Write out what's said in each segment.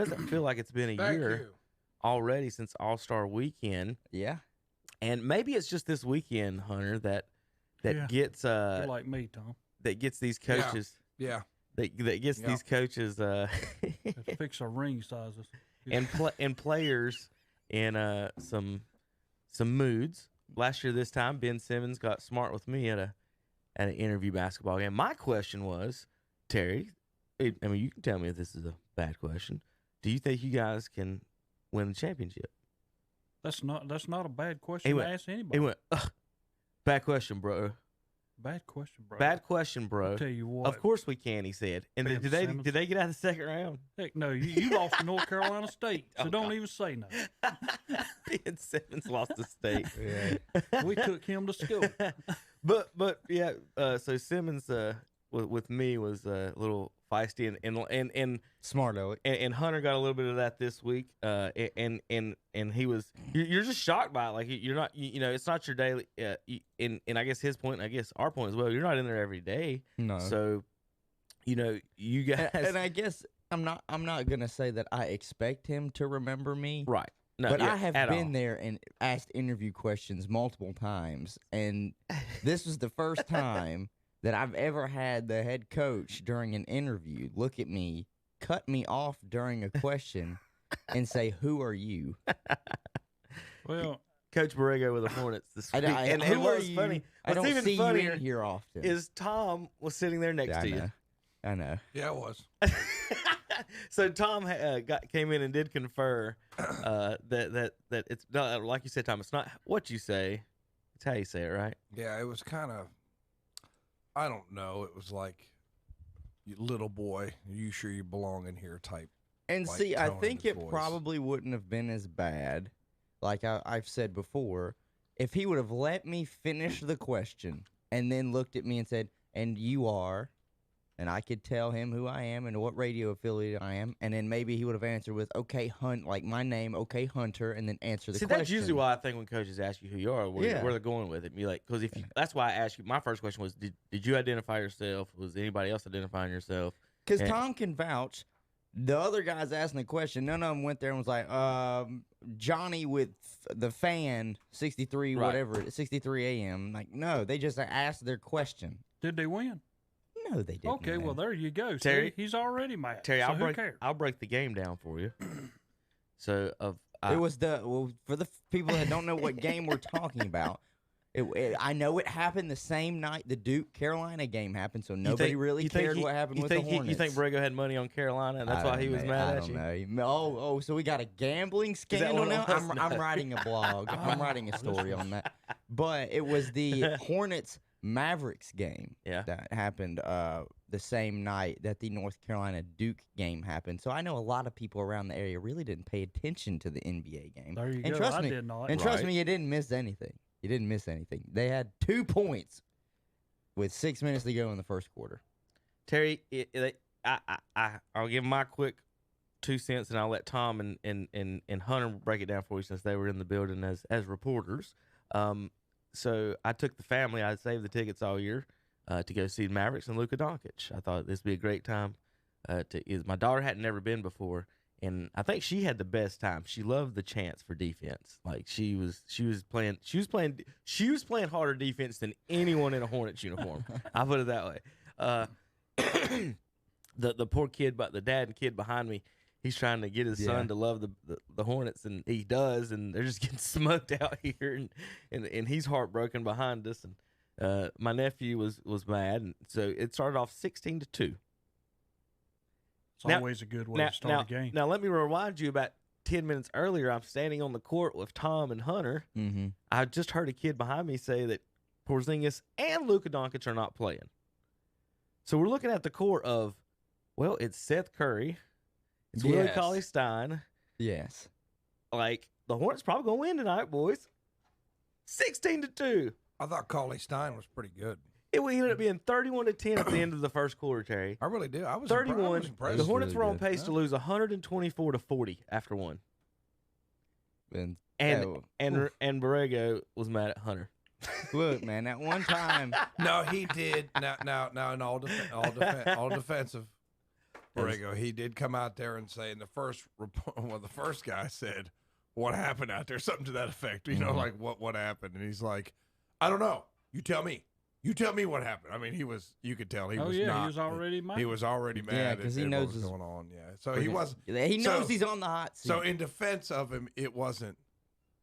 doesn't feel like it's been a Thank year you. already since All-Star Weekend. Yeah. And maybe it's just this weekend, Hunter, that Yeah. gets You're like me, Tom. that gets these coaches Yeah. that gets Yeah. these coaches Have to fix our ring sizes. and players in some moods. Last year this time, Ben Simmons got smart with me at an interview basketball game. My question was, Terry, I mean, you can tell me if this is a bad question. Do you think you guys can win the championship? That's not a bad question to ask anybody. He went, ugh, bad question, bro. Bad question, bro. Bad question, bro. I'll tell you what. Of course we can, he said. And Ben did Simmons. they get out of the second round? Heck no, you lost to North Carolina State, so don't even say no. Ben Simmons lost the state. We took him to school. But yeah, so Simmons with me was a little feisty and Smart, Alec. and Hunter got a little bit of that this week. And he was you're just shocked by it. Like you're not you know it's not your daily. And I guess his point, I guess our point as well. You're not in there every day. No. So you know you guys And I guess I'm not gonna say that I expect him to remember me. right. No, But yeah, I have at been all. there and asked interview questions multiple times, and this was the first time that I've ever had the head coach during an interview look at me, cut me off during a question, and say, "Who are you?" Well, Coach Borrego with the Hornets this week. And who what are was you? funny? I What's don't even see you funnier in here often. is Tom was sitting there next Yeah, to you. I know. Yeah, it was. So Tom came in and did confer that it's not like you said, Tom. It's not what you say; it's how you say it, right? Yeah, it was kind of, I don't know. It was like, you little boy, are you sure you belong in here type. And Like see, I tone in think his it voice. probably wouldn't have been as bad, like I've said before, if he would have let me finish the question and then looked at me and said, "And you are," and I could tell him who I am and what radio affiliate I am, and then maybe he would have answered with, "Okay, Hunt," like my name, "Okay, Hunter," and then answer the See, question. that's usually why I think when coaches ask you who you are, where they're going with it. Be like, because if you, that's why I asked you. My first question was, did you identify yourself? Was anybody else identifying yourself? Because And- Tom can vouch. The other guys asking the question, none of them went there and was like, Johnny with the fan, 63, Right. whatever, 63 AM. Like, no, they just asked their question. did they win? No, they didn't. Okay, well there you go. Terry- See, he's already mad. Terry, so I'll who cares? break the game down for you. So It was for the people that don't know what game we're talking about. I know it happened the same night the Duke Carolina game happened, so nobody really cared what happened with the Hornets. You think Borrego had money on Carolina, and that's why he was mad at you? I don't know. Oh, so we got a gambling scandal what it now? was? I'm writing a blog. I'm writing a story on that. But it was the Hornets Mavericks game that happened the same night that the North Carolina Duke game happened. So I know a lot of people around the area really didn't pay attention to the NBA game. There you and go. Trust I me, did not. And trust Right. me, you didn't miss anything. You didn't miss anything. They had 2 points with 6 minutes to go in the first quarter. Terry, I'll give my quick 2 cents, and I'll let Tom and Hunter break it down for you since they were in the building as reporters. So I took the family. I saved the tickets all year to go see Mavericks and Luka Doncic. I thought this would be a great time. My daughter hadn't never been before, and I think she had the best time. She loved the chance for defense. Like she was playing harder defense than anyone in a Hornets uniform. I'll put it that way. The poor kid, but the dad and kid behind me, he's trying to get his son to love the Hornets, and he does, and they're just getting smoked out here, and he's heartbroken behind us. And my nephew was mad, and so it started off 16-2. It's always a good way to start a game. Now let me remind you, about 10 minutes earlier, I'm standing on the court with Tom and Hunter. Mm-hmm. I just heard a kid behind me say that Porzingis and Luka Doncic are not playing. So we're looking at the court of, well, it's Seth Curry. It's Willie Yes. Cauley-Stein. Yes. Like, the Hornets probably going to win tonight, boys. 16-2. I thought Cauley-Stein was pretty good. It ended up being 31-10 at the end of the first quarter, Terry. I really do. I was 31. impressed. The Hornets really were on good. pace to lose 124-40 after one. And And Borrego was mad at Hunter. look, man, at one time, No, he did. Now, in all defensive. Borrego, he did come out there and say in the first report, well, the first guy said, "What happened out there?" Something to that effect. You know, like what happened? And he's like, "I don't know. You tell me. You tell me what happened." I mean, you could tell he was not. He was already mad. He was already mad. Yeah, because he knows what was going on. Yeah, so he knows he's on the hot seat. So in defense of him, it wasn't,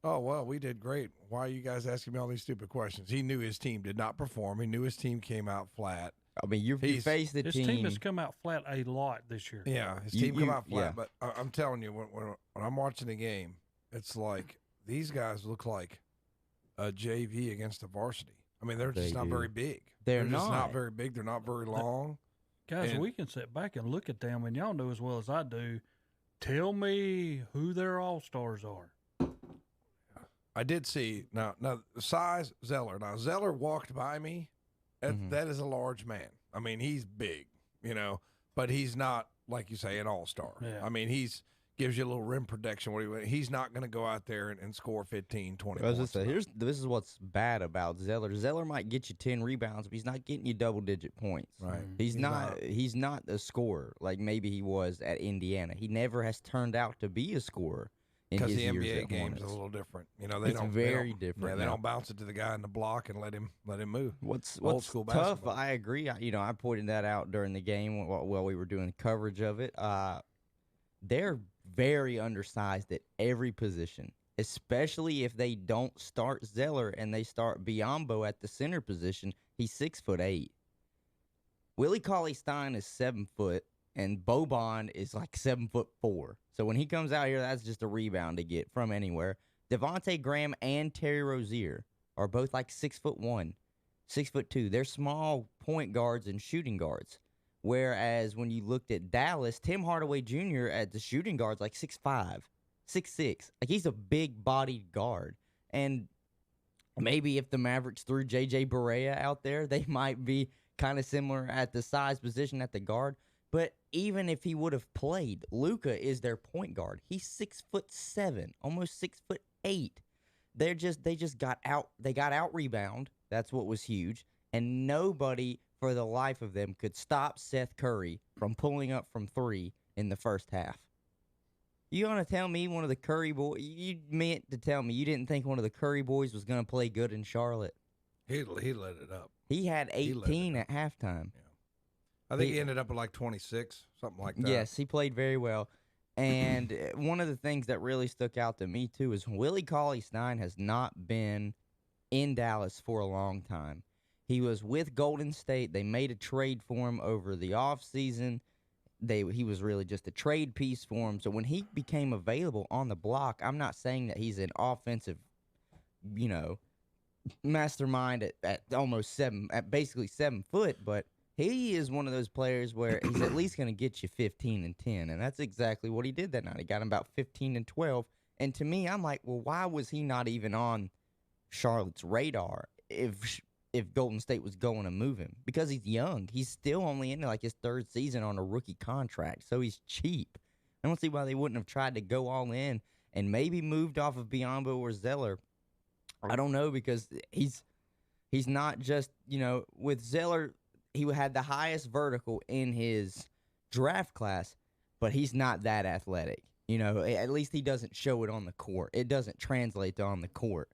"Oh, well, we did great. Why are you guys asking me all these stupid questions?" He knew his team did not perform. He knew his team came out flat. I mean, you face the his team. His team has come out flat a lot this year. Yeah, his team come out flat. But I'm telling you, when I'm watching the game, it's like these guys look like a JV against a varsity. I mean, they're just not very big. They're just not very big. They're not very long. Guys, we can sit back and look at them, and y'all know as well as I do. Tell me who their all-stars are. I did see now size Zeller. Now Zeller walked by me. That is a large man. I mean, he's big, but he's not, like you say, an all-star. Yeah. I mean, gives you a little rim protection. He's not going to go out there and score 15, 20 I was points. gonna say, this is what's bad about Zeller. Zeller might get you 10 rebounds, but he's not getting you double-digit points. Right. He's not a scorer like maybe he was at Indiana. He never has turned out to be a scorer. Because the NBA game's a little different. It's very different. Yeah, they don't bounce it to the guy in the block and let him move. What's old school tough, basketball. I agree. I pointed that out during the game while we were doing coverage of it. They're very undersized at every position, especially if they don't start Zeller and they start Biyombo at the center position. He's 6'8". Willie Cauley-Stein is 7 foot. And Boban is like 7'4". So when he comes out here, that's just a rebound to get from anywhere. Devontae Graham and Terry Rozier are both like 6'1", 6'2". They're small point guards and shooting guards. Whereas when you looked at Dallas, Tim Hardaway Jr. at the shooting guard's like 6'5", 6'6". Like he's a big-bodied guard. And maybe if the Mavericks threw J.J. Barea out there, they might be kind of similar at the size position at the guard. But even if he would have played, Luka is their point guard. He's 6'7", almost 6'8". They just got out. They got out rebound. That's what was huge. And nobody for the life of them could stop Seth Curry from pulling up from 3 in the first half. You want to tell me one of the Curry boys? You meant to tell me you didn't think one of the Curry boys was going to play good in Charlotte? He lit it up. He had 18 at halftime. Yeah. I think he ended up at like 26, something like that. Yes, he played very well. And one of the things that really stuck out to me, too, is Willie Cauley-Stein has not been in Dallas for a long time. He was with Golden State. They made a trade for him over the offseason. He was really just a trade piece for him. So when he became available on the block, I'm not saying that he's an offensive, mastermind at almost basically 7 foot, but he is one of those players where he's at least going to get you 15 and 10, and that's exactly what he did that night. He got him about 15 and 12, and to me, I'm like, well, why was he not even on Charlotte's radar if Golden State was going to move him? Because he's young. He's still only in like his 3rd season on a rookie contract, so he's cheap. I don't see why they wouldn't have tried to go all in and maybe moved off of Biyombo or Zeller. I don't know, because he's not just, with Zeller, he had the highest vertical in his draft class, but he's not that athletic. At least he doesn't show it on the court. It doesn't translate to on the court.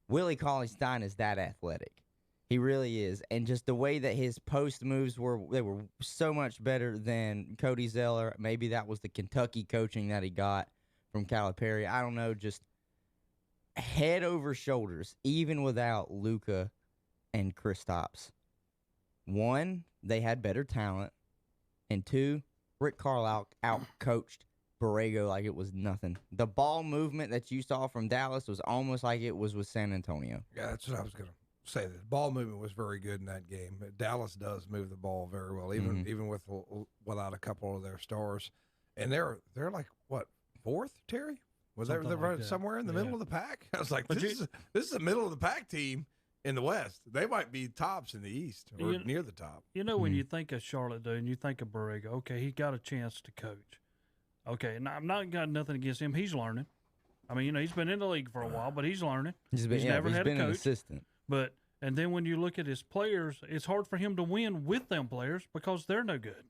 Willie Cauley-Stein is that athletic. He really is. And just the way that his post moves they were so much better than Cody Zeller. Maybe that was the Kentucky coaching that he got from Calipari. I don't know, just head over shoulders, even without Luka and Kristaps. 1, they had better talent, and 2, Rick Carlisle out-coached Borrego like it was nothing. The ball movement that you saw from Dallas was almost like it was with San Antonio. Yeah, that's what I was going to say. The ball movement was very good in that game. Dallas does move the ball very well, even without a couple of their stars. And they're like, what, 4th, Terry? Was they like somewhere in the middle of the pack? I was like, this is the middle of the pack team in the West. They might be tops in the East or near the top. When you think of Charlotte, dude, and you think of Borrego, okay, he got a chance to coach. Okay, and I'm not got nothing against him. He's learning. I mean, he's been in the league for a while, but he's learning. He's never had a coach. An assistant. And then when you look at his players, it's hard for him to win with them players because they're no good.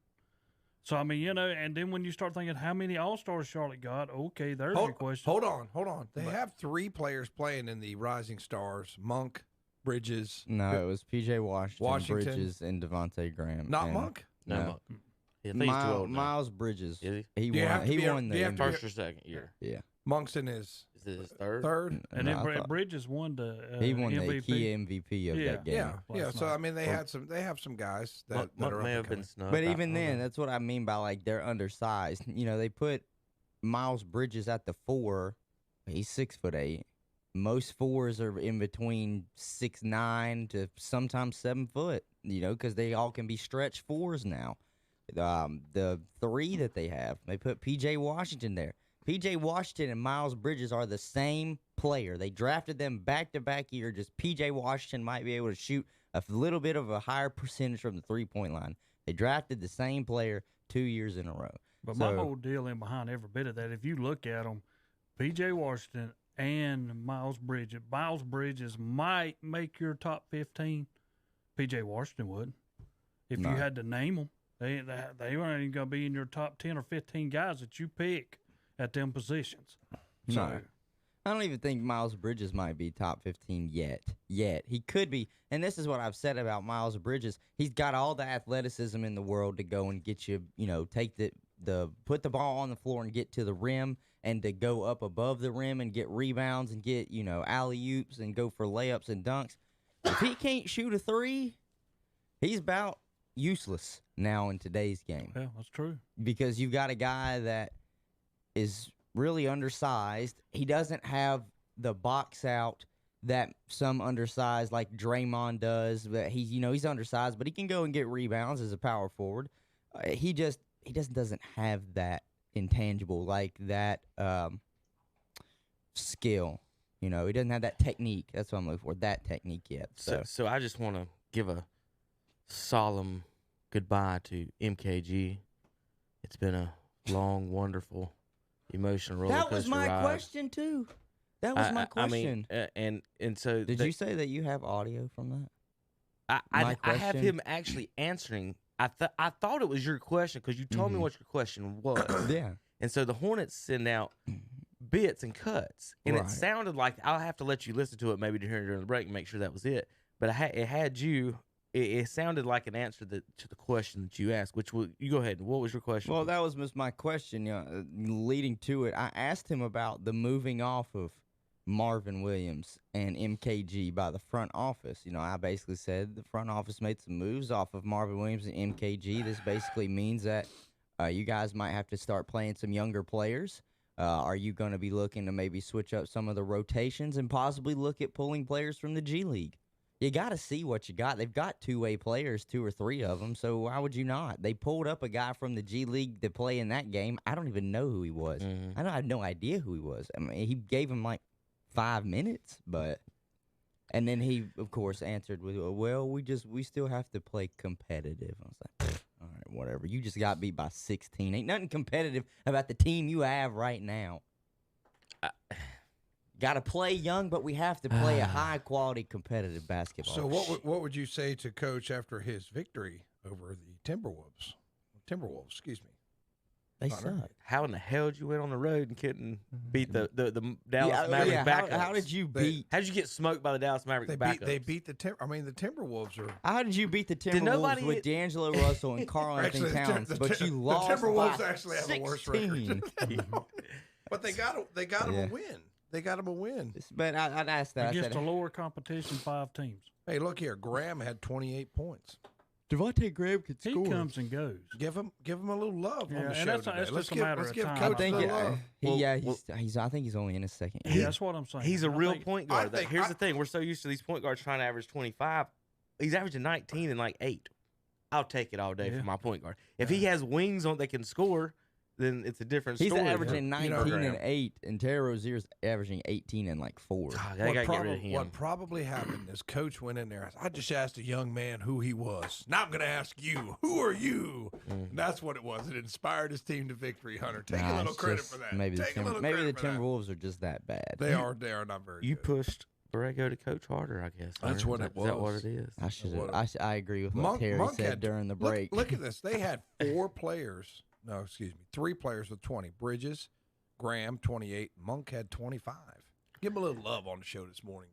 So, I mean, you know, and then when you start thinking how many All-Stars Charlotte got, okay, there's your question. Hold on. They have 3 players playing in the Rising Stars: Monk, Bridges. No, it was P.J. Washington, Bridges, and Devontae Graham. Not and Monk? No. No. I think he's too old now. Miles Bridges. Is He Do you have won. to He be a- won do you the have to be a- First or second year? Yeah. Monk's in his Is it his third? third. And No, I then thought- Bridges won the he won the MVP. key MVP of that game. Yeah. last So night. I mean, they have some guys that Monk are may up have and been coming. snubbed. But I even don't then, know. that's what I mean by like they're undersized. You know, they put Miles Bridges at the 4. He's 6'8". Most 4s are in between 6'9" to sometimes 7 foot. You know, because they all can be stretch 4s now. The 3 that they have, they put P.J. Washington there. P.J. Washington and Miles Bridges are the same player. They drafted them back-to-back year. Just P.J. Washington might be able to shoot a little bit of a higher percentage from the three-point line. They drafted the same player 2 years in a row. But my whole deal in behind every bit of that, if you look at them, P.J. Washington and Miles Bridges might make your top 15. P.J. Washington would. If you had to name them, they weren't even going to be in your top 10 or 15 guys that you pick at them positions. So, No. I don't even think Miles Bridges might be top 15 yet. He could be. And this is what I've said about Miles Bridges. He's got all the athleticism in the world to go and get you, take put the ball on the floor and get to the rim and to go up above the rim and get rebounds and get, alley-oops and go for layups and dunks. If he can't shoot a 3, he's about useless now in today's game. yeah, that's true. Because you've got a guy that is really undersized. He doesn't have the box out that some undersized like Draymond does. But he's undersized, but he can go and get rebounds as a power forward. He doesn't have that intangible, like that skill. He doesn't have that technique. That's what I'm looking for. That technique yet. So I just want to give a solemn goodbye to MKG. It's been a long, wonderful, emotional roller coaster that was my ride. question too. That was my question. I mean, and so Did you say that you have audio from that? I have question? him actually answering. I thought it was your question because you told me what your question was. Yeah. And so the Hornets send out bits and cuts, and Right. it sounded like I'll have to let you listen to it maybe during the break and make sure that was it. But it had you. It sounded like an answer to the question that you asked. You go ahead. What was your question? Well, that was just my question. Leading to it, I asked him about the moving off of Marvin Williams and MKG by the front office. I basically said the front office made some moves off of Marvin Williams and MKG. This basically means that you guys might have to start playing some younger players. Are you going to be looking to maybe switch up some of the rotations and possibly look at pulling players from the G League? You got to see what you got. They've got two-way players, 2 or 3 of them, so why would you not? They pulled up a guy from the G League to play in that game. I don't even know who he was. Mhm. I had no idea who he was. I mean, he gave him like 5 minutes, and then he, of course, answered with, "Well, we still have to play competitive." I was like, "All right, whatever. You just got beat by 16. Ain't nothing competitive about the team you have right now. Got to play young, but we have to play a high-quality competitive basketball." So what would you say to Coach after his victory over the Timberwolves? Excuse me. They Hunter? suck. How in the hell did you went on the road and couldn't beat the Dallas Mavericks backups? How did you beat? How did you get smoked by the Dallas Mavericks backups? They beat the Timberwolves are. How did you beat the Did Timberwolves nobody- with D'Angelo Russell and Carl Anthony Towns, but you lost The Timberwolves by actually have a worse 16? record. But they got him a win. They got him a win. But I'd ask that. I Against said, a lower competition, 5 teams. Hey, look here. Graham had 28 points. Devontae Graham could He score. comes and goes. Give him a little love Yeah, on the and show that's today. just Let's a give, matter let's of give time. Coach I think the love. I think he's only in his second year. Yeah, that's what I'm saying. He's a I real think- point I guard. think Here's the thing: we're so used to these point guards trying to average 25. He's averaging 19 and like 8. I'll take it all day Yeah. for my point guard. If he has wings on that can score, then it's a different He's story. averaging 19 Graham. and 8, and Terry Rozier's averaging 18 and like 4. God, they gotta get rid of him. What probably happened is Coach went in there. I just asked a young man who he was. Now I'm going to ask you, who are you? And that's what it was. It inspired his team to victory, Hunter. Take a little it's credit just for that. Maybe Take a little maybe the credit for that. Timberwolves are just that bad. They are not very You good. pushed Borrego to coach harder, I guess. That's Hunter. what it Is that what was. it is? I should What have. I agree with what Terry said had, during the break. Look at this. They had 4 players. No, excuse me. 3 players with 20. Bridges, Graham, 28. Monk had 25. Give him a little love on the show this morning.